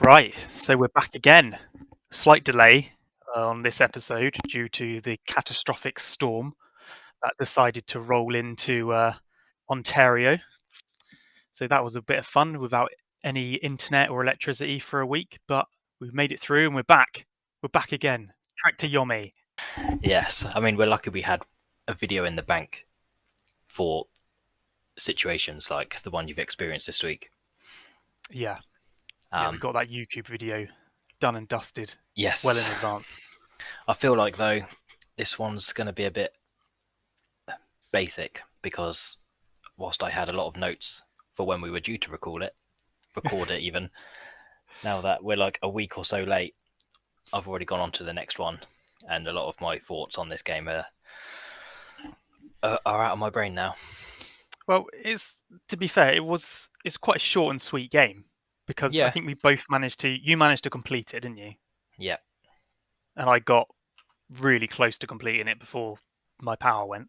Right, so we're back again. Slight delay on this episode due to the catastrophic storm that decided to roll into Ontario. So that was a bit of fun without any internet or electricity for a week, but we've made it through and we're back. We're back again. Trek to Yomi. Yes, I mean, we're lucky we had a video in the bank for situations like the one you've experienced this week. Yeah, we got that YouTube video done and dusted Yes. well in advance. I feel like, though, this one's going to be a bit basic because whilst I had a lot of notes for when we were due to record it even, now that we're like a week or so late, I've already gone on to the next one, and a lot of my thoughts on this game are out of my brain now. Well, to be fair, it's quite a short and sweet game because I think we both you managed to complete it, didn't you? Yeah. And I got really close to completing it before my power went.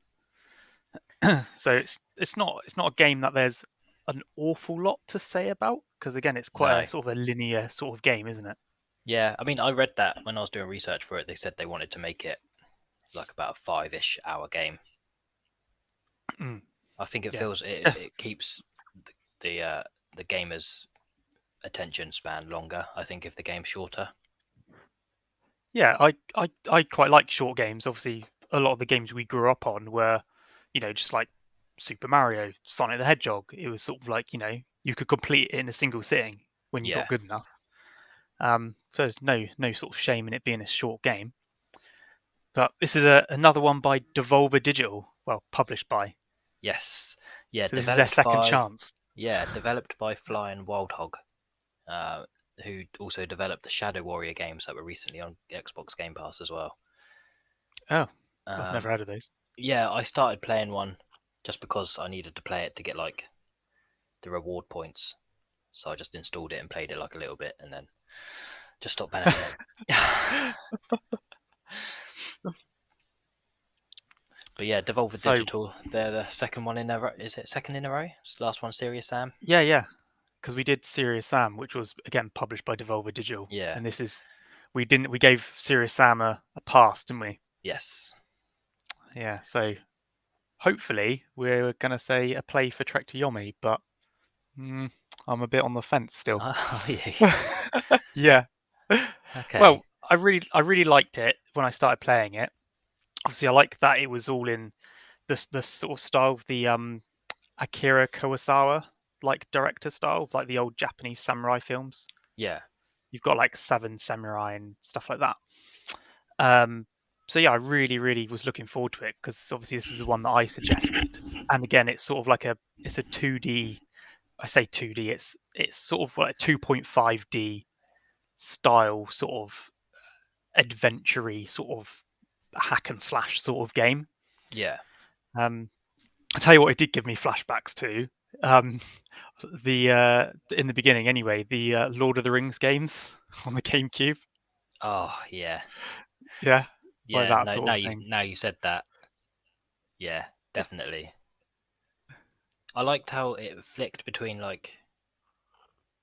So it's not a game that there's an awful lot to say about because again, it's quite a sort of a linear sort of game, isn't it? Yeah, I mean, I read that when I was doing research for it. They said they wanted to make it like about a 5-ish hour game. I think it feels it keeps the gamer's attention span longer. I think if the game's shorter. Yeah, I quite like short games. Obviously, a lot of the games we grew up on were, just like Super Mario, Sonic the Hedgehog. It was sort of like, you could complete it in a single sitting when you got good enough. So there's no sort of shame in it being a short game. But this is another one by Devolver Digital. Well, published by. Yes. Yeah. So this is their second chance. Yeah, developed by Fly and Wild Hog, who also developed the Shadow Warrior games that were recently on Xbox Game Pass as well. Oh, I've never heard of those. Yeah, I started playing one just because I needed to play it to get like the reward points. So I just installed it and played it like a little bit, and then just stopped playing it. But yeah, Devolver Digital, they're the second one in a row. Is it second in a row? It's the last one, Serious Sam? Yeah. Because we did Serious Sam, which was again published by Devolver Digital. Yeah. And this is we gave Serious Sam a pass, didn't we? Yes. Yeah, so hopefully we're gonna say a play for Trek to Yomi, but I'm a bit on the fence still. Yeah. Okay. Well, I really liked it when I started playing it. Obviously, I like that it was all in the sort of style of the Akira Kurosawa like director style, like the old Japanese samurai films. Yeah. You've got like Seven Samurai and stuff like that. So yeah, I really was looking forward to it because obviously this is the one that I suggested, and again, it's sort of like it's a 2D. I say 2D. It's sort of like 2.5D style, sort of adventure-y, sort of hack and slash sort of game. Yeah. I tell you what, it did give me flashbacks to the in the beginning anyway, the Lord of the Rings games on the GameCube. Oh yeah. Yeah. Yeah. Like that sort of thing. Now you said that. Yeah, definitely. I liked how it flicked between like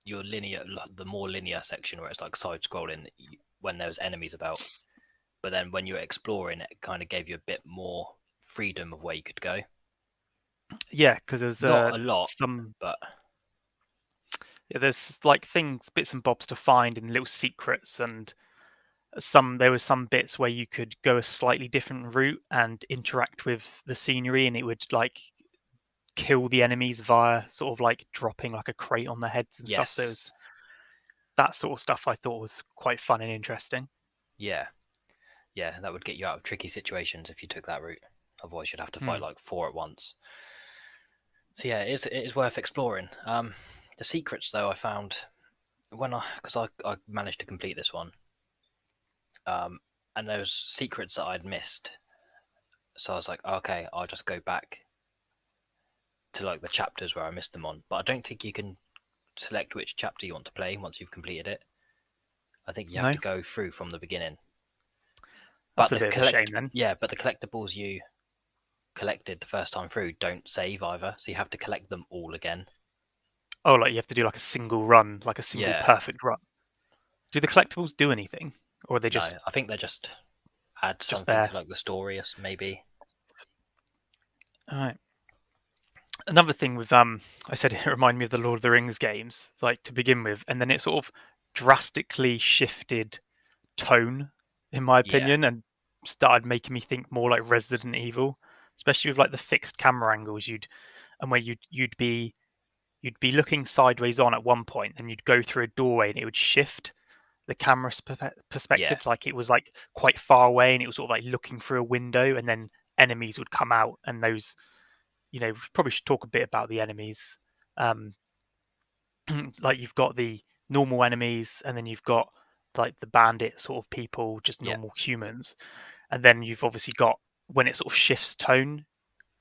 your linear, the more linear section where it's like side scrolling when there was enemies about, but then when you were exploring, it kind of gave you a bit more freedom of where you could go. Yeah, because there's not a lot, but there's like things, bits and bobs to find and little secrets, and there were some bits where you could go a slightly different route and interact with the scenery, and it would like kill the enemies via sort of like dropping like a crate on their heads and stuff. So that sort of stuff I thought was quite fun and interesting. Yeah, that would get you out of tricky situations if you took that route. Otherwise, you'd have to fight like 4 at once. So yeah, it is worth exploring. The secrets though, I found because I managed to complete this one, and there was secrets that I'd missed. So I was like, okay, I'll just go back to like the chapters where I missed them on. But I don't think you can select which chapter you want to play once you've completed it. I think you have to go through from the beginning. That's a bit of a shame then. Yeah, but the collectibles you collected the first time through don't save either, so you have to collect them all again. Oh, like you have to do like a single run, like a single perfect run. Do the collectibles do anything, or are they No, I think they just add just something to there? like the story, maybe. All right. Another thing with I said it reminded me of the Lord of the Rings games, like to begin with, and then it sort of drastically shifted tone, in my Yeah, opinion, and started making me think more like Resident Evil, especially with like the fixed camera angles and where you'd be looking sideways on at one point, and you'd go through a doorway, and it would shift the camera yeah, perspective, like it was like quite far away, and it was sort of like looking through a window, and then enemies would come out, and those, we probably should talk a bit about the enemies. Um, like you've got the normal enemies, and then you've got like the bandit sort of people, just yeah, normal humans, and then you've obviously got, when it sort of shifts tone,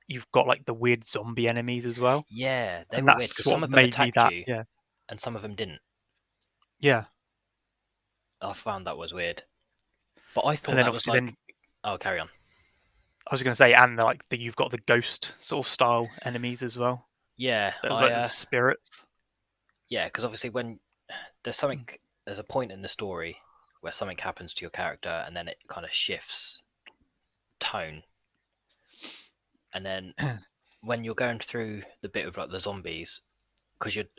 you've got like the weird zombie enemies as well, yeah. They and were weird that's because some what of them made me attacked that. you Yeah, and some of them didn't. yeah, I found that was weird, but I and thought then that was obviously then like, oh, carry on. I was going to say, and you've got the ghost sort of style enemies as well, Yeah, that are like the spirits. yeah, because obviously when there's something, there's a point in the story where something happens to your character and then it kind of shifts tone, and then when you're going through the bit of like the zombies, because you'd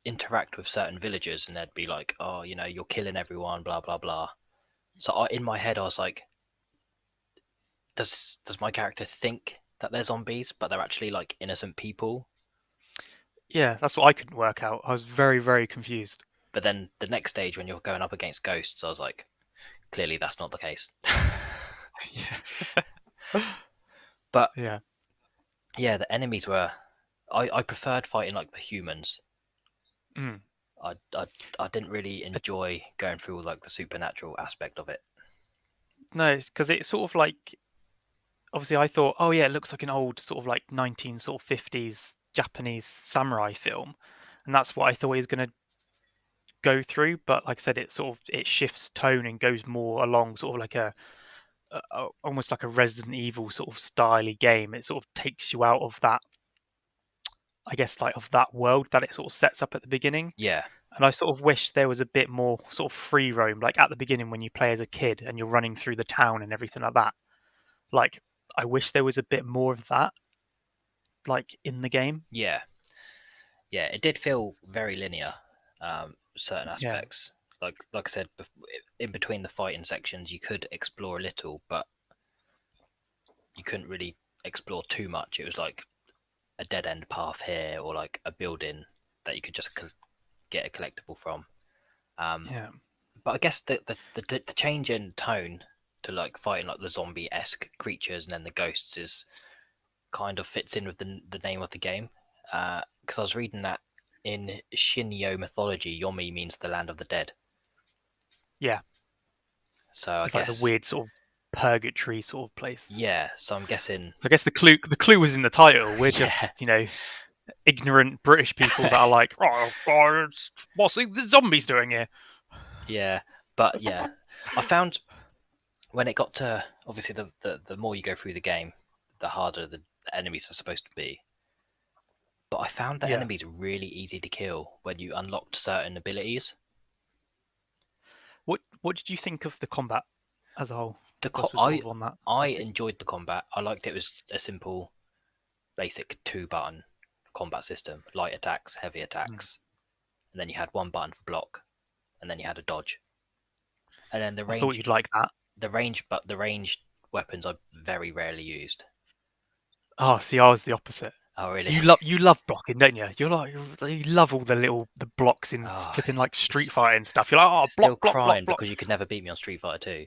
interact with certain villagers and they'd be like, oh, you're killing everyone, blah blah blah. So in my head, I was like, does my character think that they're zombies, but they're actually like innocent people? Yeah, that's what I couldn't work out. I was very, very confused. But then the next stage, when you're going up against ghosts, I was like, clearly that's not the case. Yeah. But Yeah. yeah, the enemies were. I preferred fighting like the humans. Mm. I didn't really enjoy going through like the supernatural aspect of it. No, it's because it's sort of like, obviously I thought, oh yeah, it looks like an old sort of like 19 sort of 50s Japanese samurai film, and that's what I thought he was going to go through. But like I said, it shifts tone and goes more along sort of like almost like a Resident Evil sort of styly game. It sort of takes you out of that, I guess, like of that world that it sort of sets up at the beginning. Yeah, And I sort of wish there was a bit more sort of free roam, like at the beginning when you play as a kid and you're running through the town and everything like that. Like, I wish there was a bit more of that, like in the game. yeah, yeah. It did feel very linear. Certain Yeah, aspects, like I said, in between the fighting sections, you could explore a little, but you couldn't really explore too much. It was like a dead end path here, or like a building that you could just get a collectible from. Um, yeah, but I guess the change in tone to like fighting like the zombie esque creatures and then the ghosts is kind of fits in with the name of the game. Because I was reading that in Shinyo mythology, Yomi means the land of the dead. yeah. So I It's like the guess, weird sort of purgatory sort of place. yeah. So I'm guessing, So I guess the clue was in the title. We're just, yeah, ignorant British people that are like, oh, what's the zombies doing here? yeah. But yeah, I found when it got to obviously the more you go through the game, the harder the enemies are supposed to be. But I found the Yeah. enemies really easy to kill when you unlocked certain abilities. What did you think of the combat as a whole? The Whilst we're I sort of on that I topic. enjoyed the combat. I liked it was a simple, basic two-button combat system: light attacks, heavy Mm. attacks, and then you had one button for block, and then you had a dodge. And then I thought you'd like that. but the ranged weapons I very rarely used. Oh, see, I was the opposite. Oh really? You love blocking, don't you? You love all the blocks in Oh, flipping like Street it's Fighter and stuff. You're like, oh, block, still block, block, crying block. because you could never beat me on Street Fighter 2.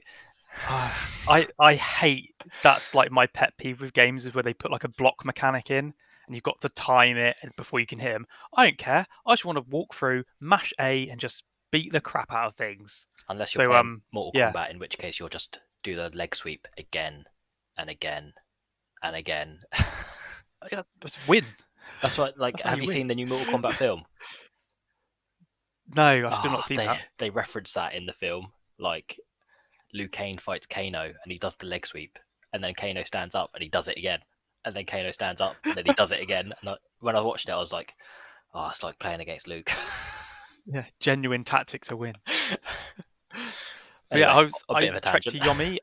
I hate, that's like my pet peeve with games, is where they put like a block mechanic in and you've got to time it before you can hit them. I don't care. I just want to walk through, mash A, and just beat the crap out of things. Unless you're So playing Mortal yeah, Kombat, in which case you'll just do the leg sweep again and again and again. that's win. That's what. Like, That's how have you you win. seen the new Mortal Kombat film? No, I've still Oh, not seen they that. they reference that in the film. Like, Liu Kane fights Kano and he does the leg sweep, and then Kano stands up and he does it again, and then Kano stands up and then he does it again. And when I watched it, I was like, oh, it's like playing against Luke. Yeah, genuine tactics are win. But yeah, Anyway, a bit I of a Trek tangent. to Yomi.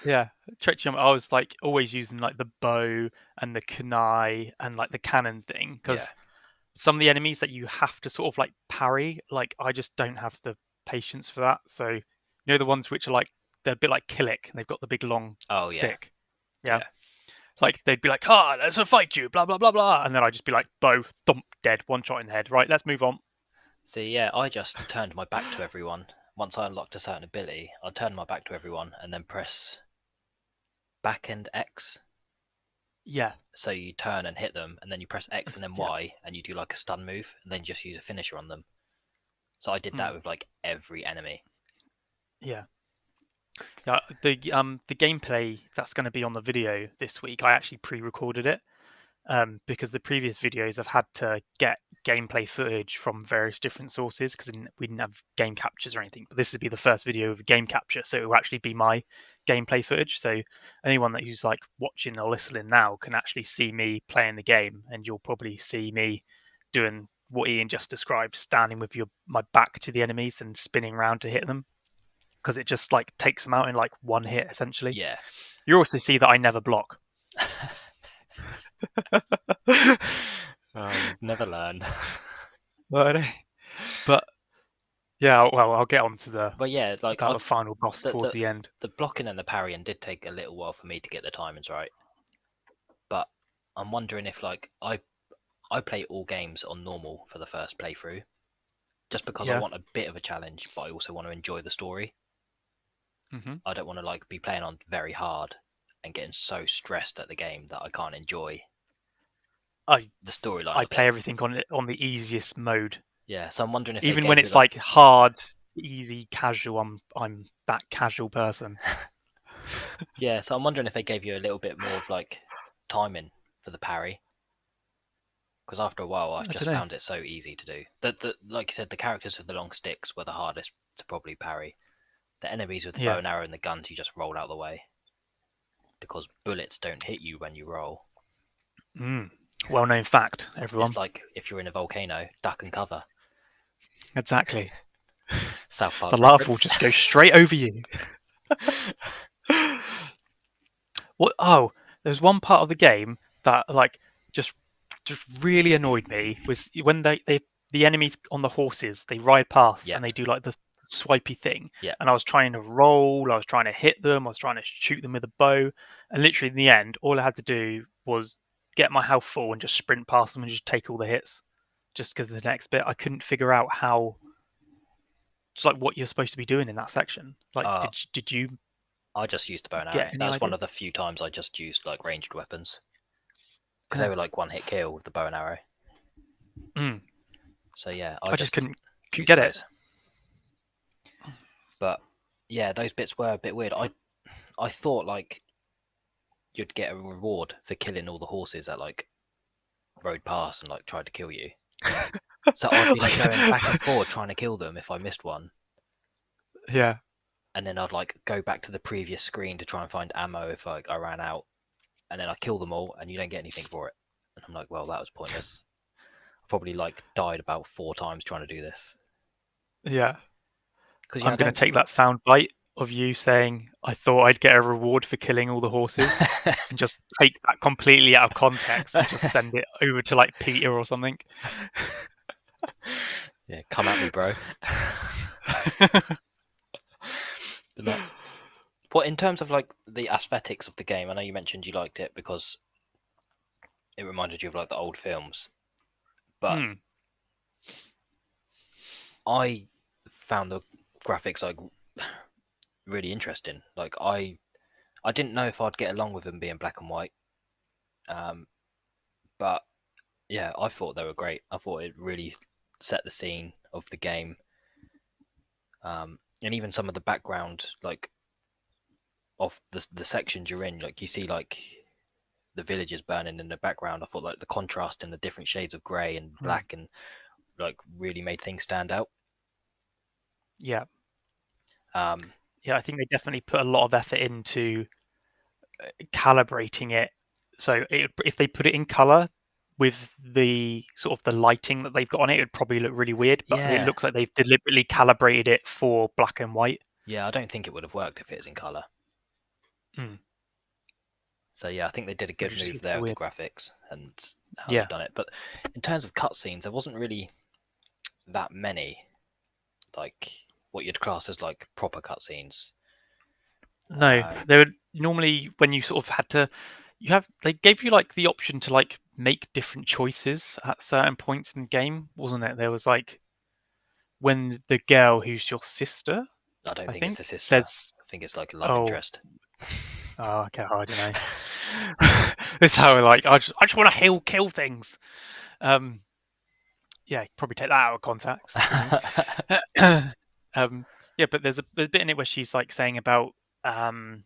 Yeah, Trek to Yomi. I was like always using like the bow and the kunai and like the cannon thing Yeah. because some of the enemies that you have to sort of like parry, like I just don't have the patience for that. So the ones which are like they're a bit like Killick, and they've got the big long Oh yeah. stick. Yeah, Yeah. like they'd be like, "Ah, let's fight you," blah blah blah blah, and then I'd just be like, "Bow, thump, dead, one shot in the head." Right, let's move on. See, yeah, I just turned my back to everyone. Once I unlocked a certain ability, I turned my back to everyone and then press back and X. Yeah, So you turn and hit them, and then you press X and then yeah, Y, and you do like a stun move, and then just use a finisher on them. So I did that mm, with like every enemy. yeah. Yeah, the gameplay that's going to be on the video this week, I actually pre-recorded it because the previous videos I've had to get gameplay footage from various different sources because we didn't have game captures or anything. But this would be the first video of a game capture, so it will actually be my gameplay footage. So anyone that who's like watching or listening now can actually see me playing the game, and you'll probably see me doing what Ian just described, standing with my back to the enemies and spinning around to hit them because it just like takes them out in like one hit essentially. Yeah. You also see that I never block. Oh, you'd never learn. But but yeah, well, I'll get on to the But yeah, like about the I've final boss the, towards the the end. the blocking and the parrying did take a little while for me to get the timings right. But I'm wondering if like I play all games on normal for the first playthrough, just because I Yeah. want a bit of a challenge, but I also want to enjoy the story. hmm I don't want to like be playing on very hard and getting so stressed at the game that I can't enjoy I the storyline I of it. play everything on the easiest mode. Yeah, so I'm wondering if they Even when gave you it's like like hard, easy, casual, I'm that casual person. yeah, so I'm wondering if they gave you a little bit more of like timing for the parry, because after a while I I don't just know. found it so easy to do. The like you said, the characters with the long sticks were the hardest to probably parry. The enemies with the bow Yeah. and arrow and the guns, you just roll out of the way because bullets don't hit you when you roll. Mm. Well-known fact, It's everyone. like if you're in a volcano, duck and cover. Exactly. South The Park laugh will reference. just go straight over you. What? Oh, there's one part of the game that like just just really annoyed me was when the enemies on the horses they ride past Yeah, and they do like the swipey thing, yeah. and I was trying to roll, I was trying to hit them, I was trying to shoot them with a bow, and literally in the end, all I had to do was get my health full and just sprint past them and just take all the hits. Just because the next bit, I couldn't figure out how, just like what you're supposed to be doing in that section. Like, Uh, did you I just used the bow and get arrow. any That was one idea? of the few times I just used like ranged weapons because they Yeah. were like one hit kill with the bow and arrow. Mm. So yeah, I I just just couldn't used get it. those. But yeah, those bits were a bit weird. I thought like you'd get a reward for killing all the horses that like rode past and like tried to kill you. So I'd be like going back and forward trying to kill them if I missed one, Yeah. and then I'd like go back to the previous screen to try and find ammo if like I ran out, and then I kill them all, and you don't get anything for it. And I'm like, well, that was pointless. I probably like died about 4 times trying to do this Yeah. because yeah, I'm I going to don't. take that sound bite of you saying, I thought I'd get a reward for killing all the horses, and just take that completely out of context and just send it over to like Peter or something. Yeah, come at me, bro. But no, what in terms of like the aesthetics of the game? I know you mentioned you liked it because it reminded you of like the old films, but Hmm. I found the graphics like really interesting. Like I didn't know if I'd get along with them being black and white, um, but yeah, I thought they were great. I thought it really set the scene of the game, and even some of the background, like of the sections you're in, like you see like the villages burning in the background. I thought like the contrast in the different shades of grey and Hmm. black and like really made things stand out. Yeah. Um, Yeah. I think they definitely put a lot of effort into calibrating it. So if they put it in color with the sort of the lighting that they've got on it, it would probably look really weird. But it yeah, looks like they've deliberately calibrated it for black and white. Yeah, I don't think it would have worked if it was in color. Mm, So yeah, I think they did a which good is move just there with the weird. graphics and how they've Yeah. done it. But in terms of cutscenes, there wasn't really that many, like what you'd class as like proper cutscenes. No, Um, they would normally when you sort of had to, they gave you like the option to like make different choices at certain points in the game, wasn't it? There was like when the girl who's your sister, I don't I think it's think, the sister. says, I think it's like a love "Oh, interest. okay, I don't know." It's how like I just want to kill things. Um, yeah, probably take that out of context, didn't you? Yeah, but there's a bit in it where she's like saying about um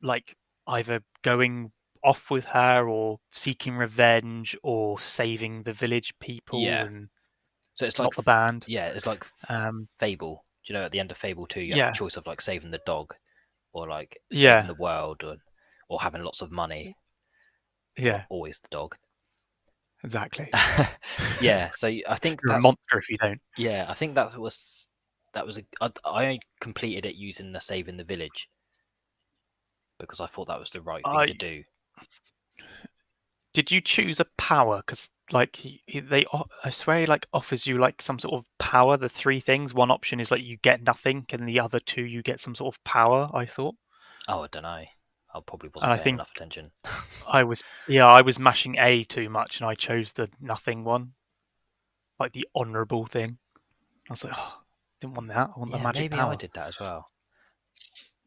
like either going off with her or seeking revenge or saving the village people Yeah. and So it's like, not the band. yeah, it's like Um, Fable. Do you know at the end of Fable 2, you have the yeah, choice of like saving the dog or like saving yeah, the world or having lots of money. Well, yeah, always the dog. exactly. Yeah, so I think You're a that's monster if you don't. yeah, I think that was I completed it using the save in the village because I thought that was the right thing to I do. Did you choose a power? Because like I swear, he like offers you like some sort of power. The three things. One option is like you get nothing, and the other two you get some sort of power. I thought, Oh, I don't know. I probably and wasn't I paying think enough attention. I was mashing A too much, and I chose the nothing one, like the honourable thing. I was like, oh, didn't want that. I want the Yeah, magic maybe I power. did that as well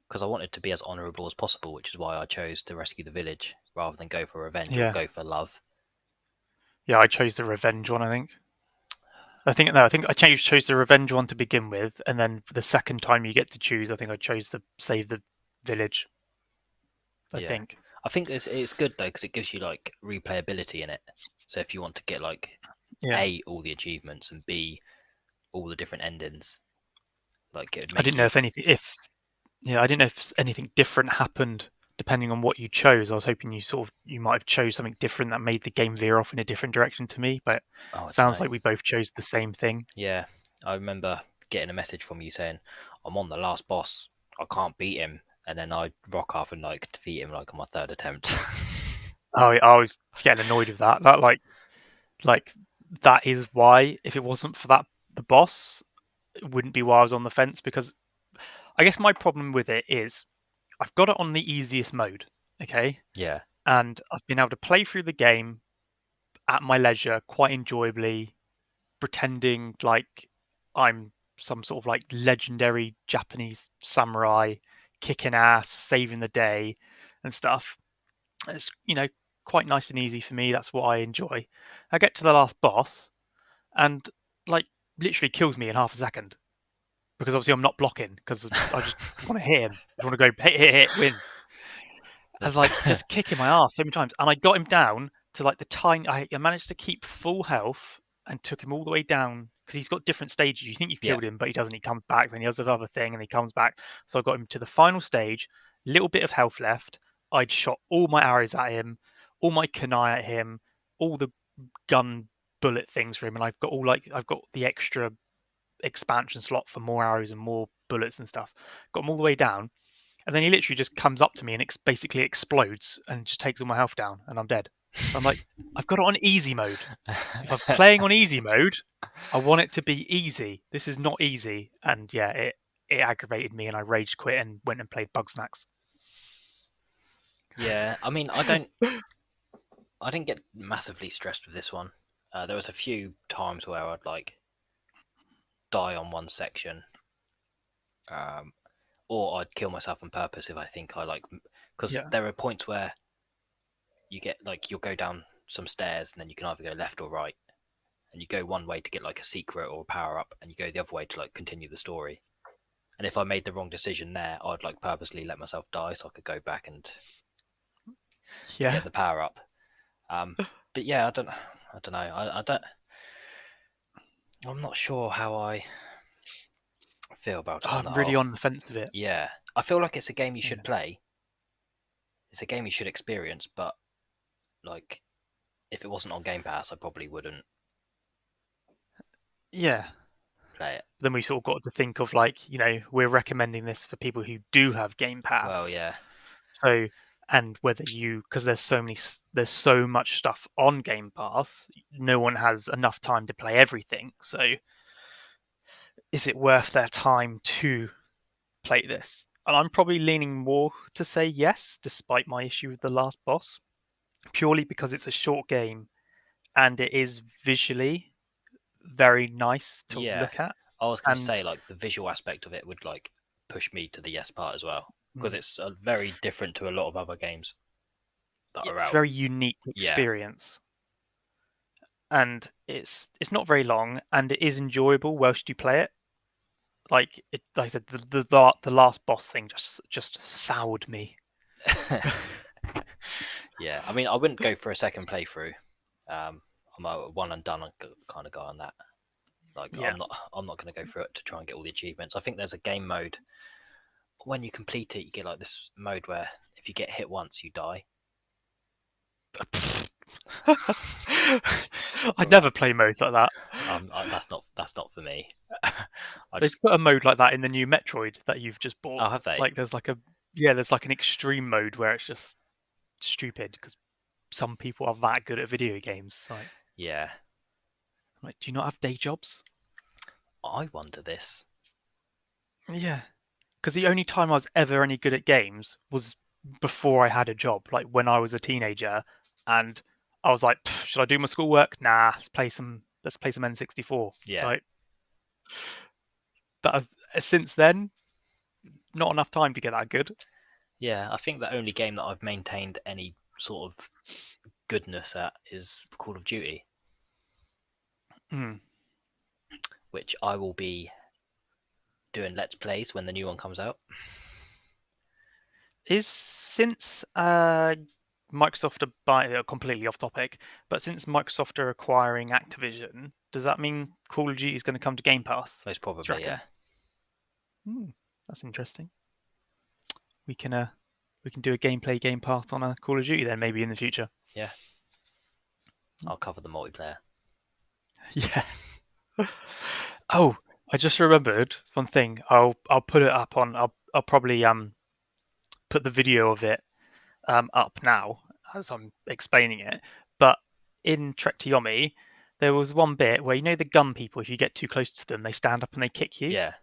because I wanted to be as honourable as possible, which is why I chose to rescue the village rather than go for revenge or Yeah, go for love. yeah. I chose the revenge one. I think. I think no. I think I chose the revenge one to begin with, and then the second time you get to choose, I think I chose the save the village. I Yeah, think. I think it's good though because it gives you like replayability in it. So if you want to get like Yeah. A, all the achievements, and B, all the different endings, like it would I make didn't know you. if anything if yeah, I didn't know if anything different happened depending on what you chose. I was hoping you might have chose something different that made the game veer off in a different direction to me, but Oh, I don't sounds know. like we both chose the same thing. Yeah, I remember getting a message from you saying, "I'm on the last boss. I can't beat him." And then I rock off and like defeat him like on my third attempt. Oh, I was getting annoyed with that. Like that is why if it wasn't for that the boss, it wouldn't be why I was on the fence because I guess my problem with it is I've got it on the easiest mode, okay? Yeah, And I've been able to play through the game at my leisure quite enjoyably pretending like I'm some sort of like legendary Japanese samurai kicking ass, saving the day and stuff. It's, quite nice and easy for me. That's what I enjoy. I get to the last boss and like literally kills me in half a second because obviously I'm not blocking because I just want to hit him. I just want to go hit, win. And like just kicking my ass so many times. And I got him down to like the tiny. I managed to keep full health and took him all the way down because he's got different stages. You think you yeah, killed him, but he doesn't. He comes back, then he does another thing, and he comes back. So I got him to the final stage, little bit of health left. I'd shot all my arrows at him, all my kunai at him, all the gun bullet things for him, and I've got the extra expansion slot for more arrows and more bullets and stuff. Got him all the way down, and then he literally just comes up to me and basically explodes and just takes all my health down, and I'm dead. So I'm like, I've got it on easy mode. If I'm playing on easy mode, I want it to be easy. This is not easy, and yeah, it aggravated me, and I rage quit and went and played Bug Snacks. yeah. I mean, I didn't get massively stressed with this one. There was a few times where I'd like die on one section, um, or I'd kill myself on purpose if I think I like, because Yeah, there are points where you get like you'll go down some stairs and then you can either go left or right, and you go one way to get like a secret or a power up, and you go the other way to like continue the story. And if I made the wrong decision there, I'd like purposely let myself die so I could go back and yeah. get the power up. Um, but yeah, I don't know. I don't. I'm not sure how I feel about it on the I'm really whole. on the fence of it. Yeah, I feel like it's a game you Yeah, should play. It's a game you should experience, but like if it wasn't on Game Pass, I probably wouldn't. yeah. play it. Then we sort of got to think of like, we're recommending this for people who do have Game Well, Pass. yeah, So, and whether because there's so much stuff on Game Pass, no one has enough time to play everything. So, is it worth their time to play this? And I'm probably leaning more to say yes, despite my issue with the last boss, purely because it's a short game and it is visually very nice to yeah. look at. I was going to And say like the visual aspect of it would like push me to the yes part as well because mm, it's very different to a lot of other games that yeah, are it's a out. very unique Yeah, experience. And it's not very long, and it is enjoyable whilst you play it. Like I said, the last boss thing just soured me. yeah. I mean, I wouldn't go for a second playthrough. I'm a one and done kind of guy on that. Like, Yeah. I'm not going to go through it to try and get all the achievements. I think there's a game mode when you complete it, you get like this mode where if you get hit once, you die. I'd So never play modes like that. that's not for me. I They've just put a mode like that in the new Metroid that you've just bought. oh have they? Like there's like an extreme mode where it's just stupid because some people are that good at video games. Yeah, Do you not have day jobs? I wonder this. Yeah. Because the only time I was ever any good at games was before I had a job, like when I was a teenager, and I was like, should I do my schoolwork? Nah, let's play some N64. Yeah, Like that. Since then, not enough time to get that good. yeah. I think the only game that I've maintained any sort of goodness at is Call of Duty, Mm. which I will be doing Let's Plays when the new one comes out. Is since Microsoft are completely off topic, but since Microsoft are acquiring Activision, does that mean Call of Duty is going to come to Game Pass? Most Do you probably, yeah. reckon? That's interesting. We can uh we can do a gameplay Game Pass on a Call of Duty then maybe in the future. Yeah, I'll cover the multiplayer. Yeah. Oh, I just remembered one thing. I'll put it up on. I'll probably put the video of it up now as I'm explaining it. But in Trek to Yomi, there was one bit where the gun people. If you get too close to them, they stand up and they kick you, Yeah,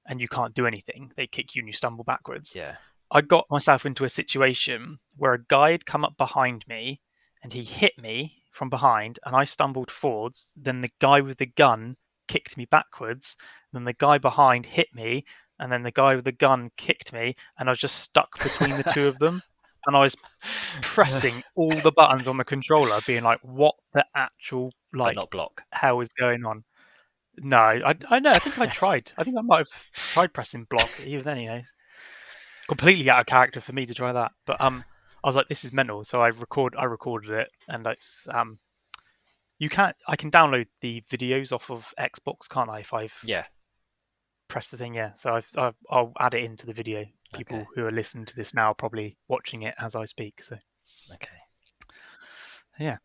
and you can't do anything. They kick you and you stumble backwards. yeah. I got myself into a situation where a guy had come up behind me and he hit me from behind and I stumbled forwards. Then the guy with the gun kicked me backwards. Then the guy behind hit me and then the guy with the gun kicked me and I was just stuck between the two of them. And I was pressing all the buttons on the controller, being like, what the actual But not block. hell is going on? No, I know. I think I tried. I think I might have tried pressing block. Even then, completely out of character for me to try that. But I was like, this is mental. So I recorded it, and I can download the videos off of Xbox, can't I? If I've Yeah. pressed the thing, yeah. So I'll add it into the video. Okay. People who are listening to this now are probably watching it as I speak. So Okay. yeah,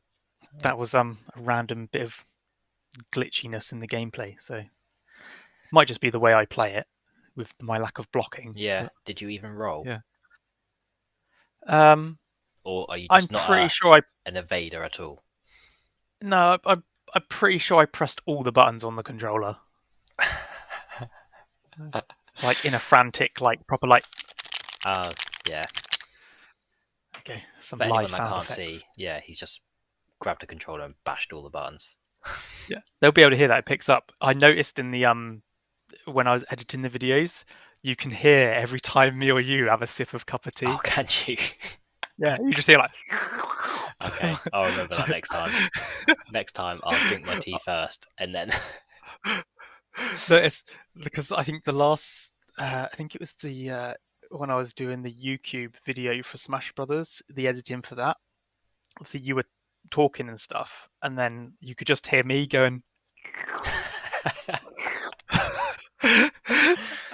that was a random bit of glitchiness in the gameplay. So might just be the way I play it with my lack of blocking. Yeah. But Did you even roll, yeah. Um, or are you I'm just not pretty sure I an evader at all? No, I'm pretty sure I pressed all the buttons on the controller, like in a frantic, proper, Oh, yeah. okay, some For live anyone that sound can't effects. see, yeah, he's just grabbed a controller and bashed all the buttons. Yeah, they'll be able to hear that it picks up. I noticed in the when I was editing the videos, you can hear every time me or you have a sip of cup of Oh, tea. can you? Yeah, you just hear Okay, I'll remember that next time. Next time, I'll drink my tea first, and then. No, it's because I think I think it was the when I was doing the YouTube video for Smash Brothers, the editing for that. Obviously, you were talking and stuff, and then you could just hear me going.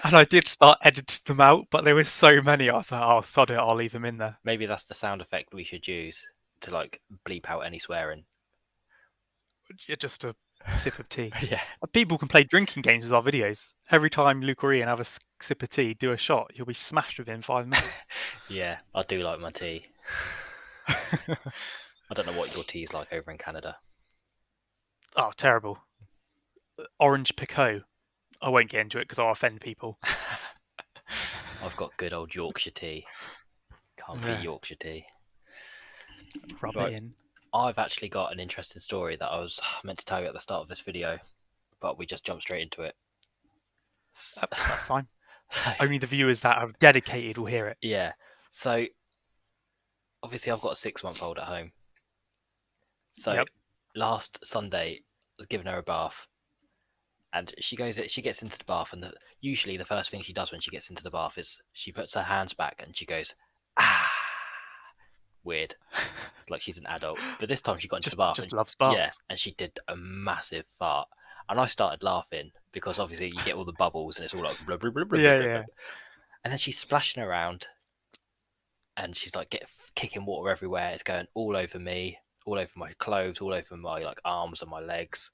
And I did start editing them out, but there was so many. I was like, "Oh, sod it, I'll leave them in there." Maybe that's the sound effect we should use to like bleep out any swearing. Yeah, just to sip of tea. Yeah. People can play drinking games with our videos. Every time Luke or Ian have a sip of tea, do a shot, you'll be smashed within 5 minutes. Yeah, I do like my tea. I don't know what your tea is like over in Canada. Oh, terrible. Orange Picot. I won't get into it because I'll offend people. I've got good old Yorkshire tea. Can't beat Yeah, Yorkshire tea. rub it Right, in. I've actually got an interesting story that I was meant to tell you at the start of this video, but we just jumped straight into it. That's fine. So, Only the viewers that are dedicated will hear it. yeah. So obviously I've got a 6-month-old at home. So Yep. last Sunday I was giving her a bath, and she gets into the bath, and usually the first thing she does when she gets into the bath is she puts her hands back and she goes, ah, weird. It's like she's an adult. But this time she got into the bath Just and loves yeah, baths. and she did a massive fart. And I started laughing because obviously you get all the bubbles and it's all like blah blah blah blah blah Yeah, blah. yeah. And then she's splashing around and she's like kicking water everywhere. It's going all over me, all over my clothes, all over my like arms and my legs.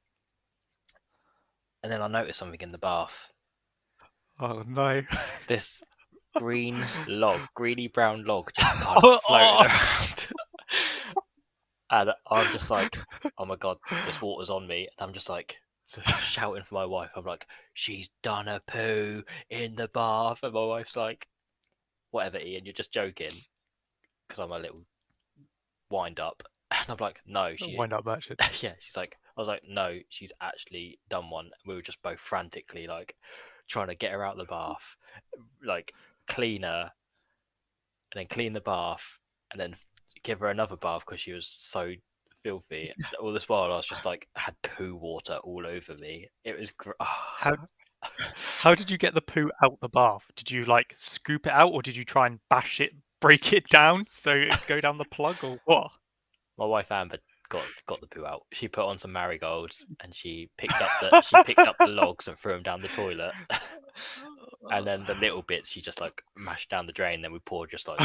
And then I noticed something in the bath. Oh no. This greeny brown log just kind of floating Oh, around. And I'm just like, oh my god, this water's on me. And I'm just like shouting for my wife. I'm like, she's done a poo in the bath. And my wife's like, whatever, Ian, you're just joking. Because I'm a little wind up. And I'm like, no, wind up merchant. yeah, she's like, I was like, no, she's actually done one. We were just both frantically like trying to get her out of the bath, like clean her, and then clean the bath, and then give her another bath because she was so filthy. All this while, I was just like had poo water all over me. It was How how did you get the poo out the bath? Did you like scoop it out, or did you try and bash it, break it down so it go down the plug, or what? my wife Amber got the poo out. She put on some marigolds and she picked up the logs and threw them down the toilet. And then the little bits she just like mashed down the drain. Then we poured just like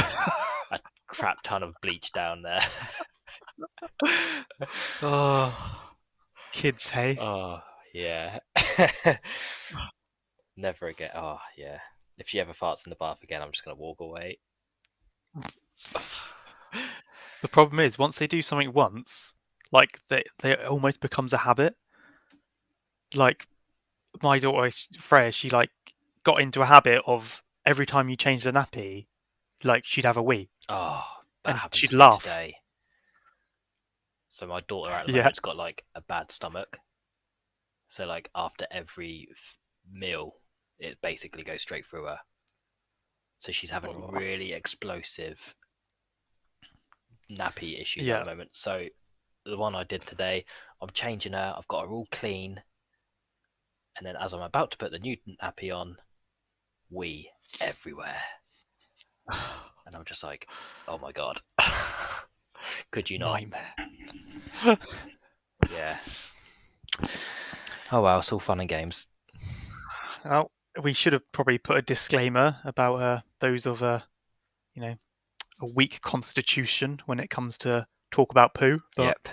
a crap ton of bleach down there. Oh, kids, hey. Oh yeah. Never again. Oh yeah. If she ever farts in the bath again, I'm just gonna walk away. The problem is, once they do something once, like they it almost becomes a habit. Like my daughter Freya, she like got into a habit of every time you change the nappy, like she'd have a wee Oh, that and happened she'd to me laugh. today. So my daughter at the Yeah. moment's got like a bad stomach. So like after every meal, it basically goes straight through her. So she's having Oh. really explosive nappy issues at the Yeah. moment. So the one I did today, I'm changing her. I've got her all clean, and then as I'm about to put the new nappy on, wee everywhere, and I'm just like, oh my god, could you not? Nightmare. Yeah. Oh well, it's all fun and games. Well, we should have probably put a disclaimer about those of you know, a weak constitution when it comes to talk about poo, but Yep.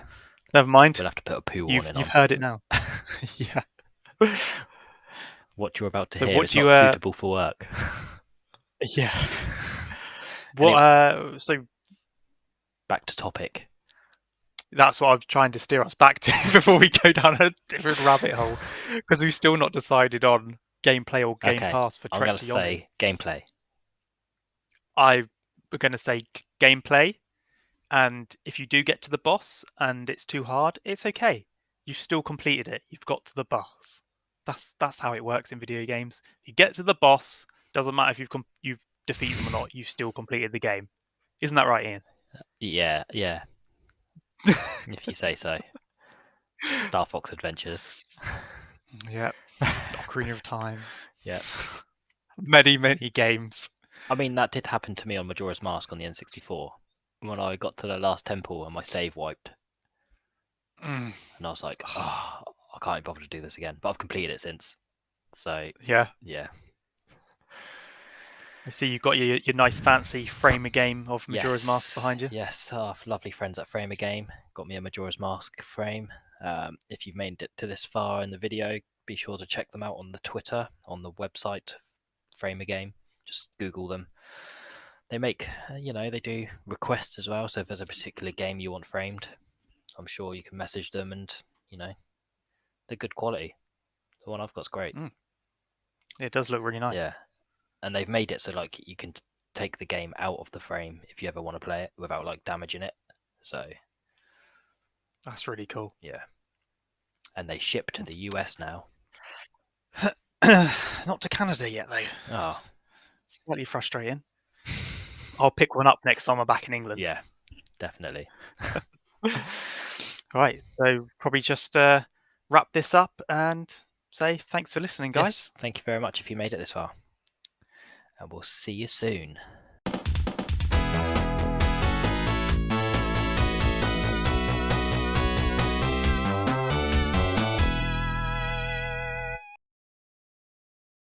never mind. We'll have to put a poo You've warning you've on. heard it now. Yeah. What you're about to So hear what is do you not suitable for work. yeah. What Anyway, so back to topic. that's what I'm trying to steer us back to before we go down a different rabbit hole, because we've still not decided on gameplay or Game Okay, Pass for I'm Trek gonna to Yomi. say gameplay. I'm going to say gameplay, and if you do get to the boss and it's too hard, it's okay. You've still completed it. You've got to the boss. That's how it works in video games. You get to the boss, doesn't matter if you've defeated them or not. You've still completed the game. Isn't that right, Ian? Yeah, yeah. If you say so. Star Fox Adventures. Yep. Ocarina of Time. Yeah. Many games. I mean, that did happen to me on Majora's Mask on the N64 when I got to the last temple and my save wiped, Mm. and I was like, oh, I can't be bothered to do this again. But I've completed it since. So Yeah. yeah. I see you've got your nice fancy frame game of Majora's Mask Yes, behind you. yes. Lovely friends at Frame a Game got me a Majora's Mask frame. If you've made it to this far in the video, be sure to check them out on the Twitter, on the website, Frame a Game. Just Google them. They make, they do requests as well. So if there's a particular game you want framed, I'm sure you can message them, and they're good quality. The one I've got's great. It does look really nice. Yeah, and they've made it so like you can take the game out of the frame if you ever want to play it without like damaging it. So that's really cool. Yeah, and they ship to the US now. Not to Canada yet, though. Oh, slightly frustrating. I'll pick one up next time I'm back in England. Yeah, definitely. Right, so probably just wrap this up and say thanks for listening, guys. Yes, thank you very much if you made it this far. And we'll see you soon.